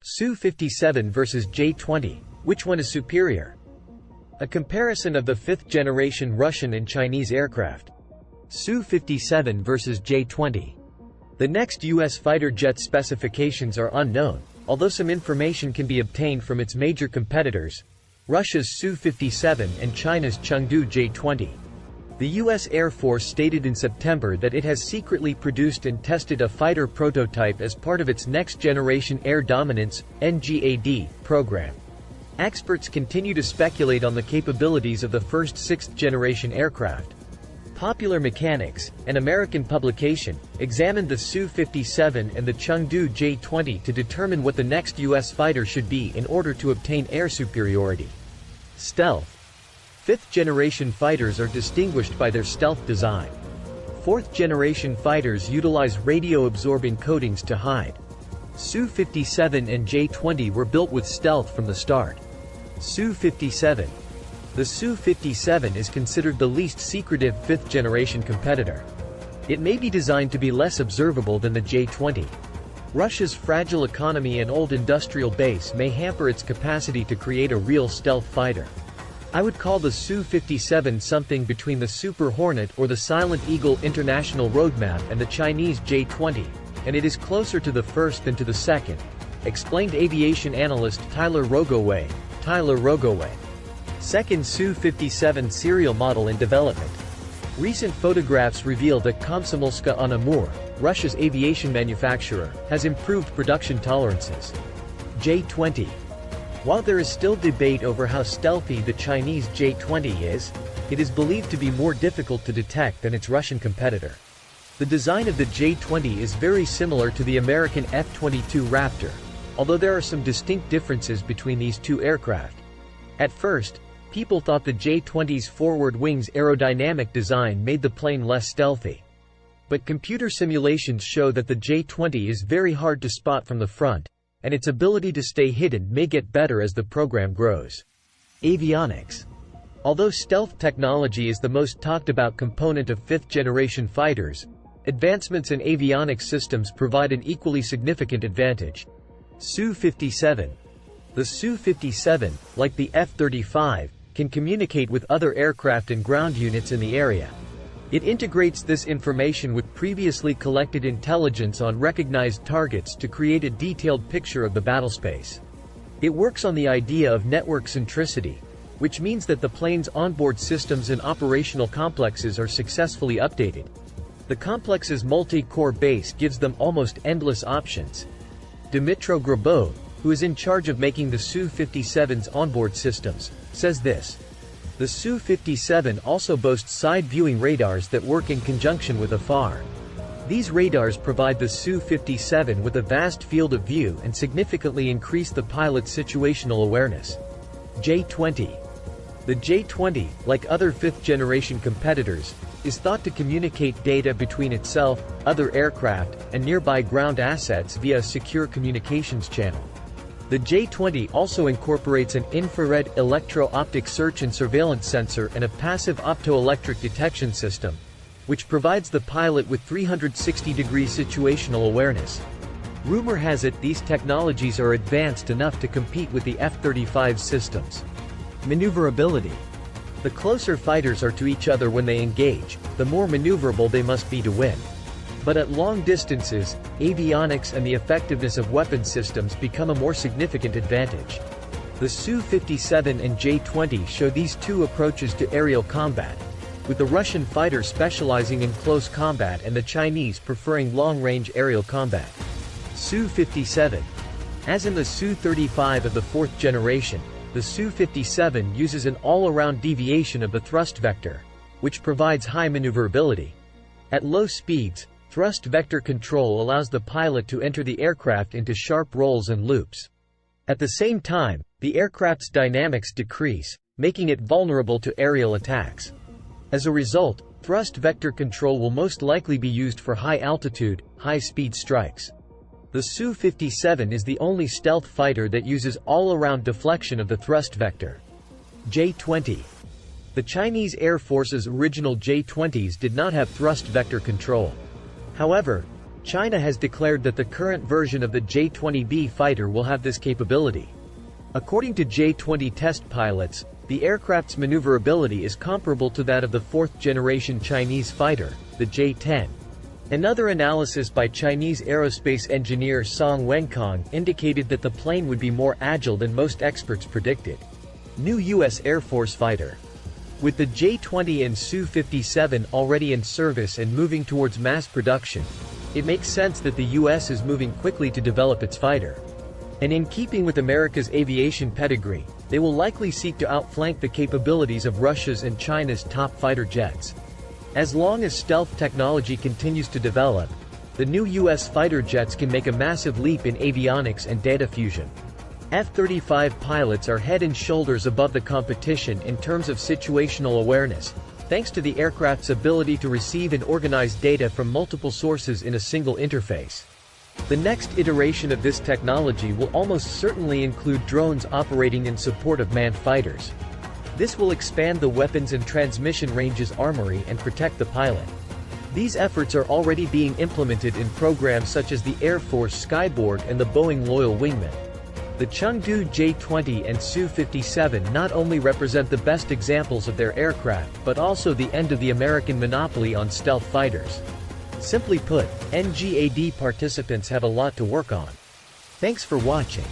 Su-57 vs J-20, which one is superior? A comparison of the fifth-generation Russian and Chinese aircraft. Su-57 vs J-20. The next U.S. fighter jet specifications are unknown, although some information can be obtained from its major competitors, Russia's Su-57 and China's Chengdu J-20. The U.S. Air Force stated in September that it has secretly produced and tested a fighter prototype as part of its Next Generation Air Dominance (NGAD) program. Experts continue to speculate on the capabilities of the first sixth-generation aircraft. Popular Mechanics, an American publication, examined the Su-57 and the Chengdu J-20 to determine what the next U.S. fighter should be in order to obtain air superiority. Stealth. Fifth-generation fighters are distinguished by their stealth design. Fourth-generation fighters utilize radio-absorbing coatings to hide. Su-57 and J-20 were built with stealth from the start. Su-57. The Su-57 is considered the least secretive fifth-generation competitor. It may be designed to be less observable than the J-20. Russia's fragile economy and old industrial base may hamper its capacity to create a real stealth fighter. I would call the Su-57 something between the Super Hornet or the Silent Eagle International Roadmap and the Chinese J-20, and it is closer to the first than to the second, explained aviation analyst Tyler Rogoway. Second Su-57 serial model in development. Recent photographs reveal that Komsomolsk-on-Amur, Russia's aviation manufacturer, has improved production tolerances. J-20. While there is still debate over how stealthy the Chinese J-20 is, it is believed to be more difficult to detect than its Russian competitor. The design of the J-20 is very similar to the American F-22 Raptor, although there are some distinct differences between these two aircraft. At first, people thought the J-20's forward wing's aerodynamic design made the plane less stealthy. But computer simulations show that the J-20 is very hard to spot from the front, and its ability to stay hidden may get better as the program grows. Avionics. Although stealth technology is the most talked about component of fifth-generation fighters, advancements in avionics systems provide an equally significant advantage. Su-57. The Su-57, like the F-35, can communicate with other aircraft and ground units in the area. It integrates this information with previously collected intelligence on recognized targets to create a detailed picture of the battlespace. It works on the idea of network centricity, which means that the plane's onboard systems and operational complexes are successfully updated. The complex's multi-core base gives them almost endless options. Dmytro Grabov, who is in charge of making the Su-57's onboard systems, says this. The Su-57 also boasts side-viewing radars that work in conjunction with AFAR. These radars provide the Su-57 with a vast field of view and significantly increase the pilot's situational awareness. J-20. The J-20, like other fifth-generation competitors, is thought to communicate data between itself, other aircraft, and nearby ground assets via a secure communications channel. The J-20 also incorporates an infrared electro-optic search and surveillance sensor and a passive optoelectric detection system, which provides the pilot with 360-degree situational awareness. Rumor has it these technologies are advanced enough to compete with the F-35 systems. Maneuverability. The closer fighters are to each other when they engage, the more maneuverable they must be to win. But at long distances, avionics and the effectiveness of weapon systems become a more significant advantage. The Su-57 and J-20 show these two approaches to aerial combat, with the Russian fighter specializing in close combat and the Chinese preferring long-range aerial combat. Su-57. As in the Su-35 of the fourth generation, the Su-57 uses an all-around deviation of the thrust vector, which provides high maneuverability. At low speeds, thrust vector control allows the pilot to enter the aircraft into sharp rolls and loops. At the same time, the aircraft's dynamics decrease, making it vulnerable to aerial attacks. As a result, thrust vector control will most likely be used for high-altitude, high-speed strikes. The Su-57 is the only stealth fighter that uses all-around deflection of the thrust vector. J-20. The Chinese Air Force's original J-20s did not have thrust vector control. However, China has declared that the current version of the J-20B fighter will have this capability. According to J-20 test pilots, the aircraft's maneuverability is comparable to that of the fourth-generation Chinese fighter, the J-10. Another analysis by Chinese aerospace engineer Song Wenkong indicated that the plane would be more agile than most experts predicted. New U.S. Air Force fighter. With the J-20 and Su-57 already in service and moving towards mass production, it makes sense that the U.S. is moving quickly to develop its fighter. And in keeping with America's aviation pedigree, they will likely seek to outflank the capabilities of Russia's and China's top fighter jets. As long as stealth technology continues to develop, the new U.S. fighter jets can make a massive leap in avionics and data fusion. F-35 pilots are head and shoulders above the competition in terms of situational awareness, thanks to the aircraft's ability to receive and organize data from multiple sources in a single interface. The next iteration of this technology will almost certainly include drones operating in support of manned fighters. This will expand the weapons and transmission range's armory and protect the pilot. These efforts are already being implemented in programs such as the Air Force Skyborg and the Boeing Loyal Wingman. The Chengdu J-20 and Su-57 not only represent the best examples of their aircraft but also the end of the American monopoly on stealth fighters. Simply put, NGAD participants have a lot to work on. Thanks for watching.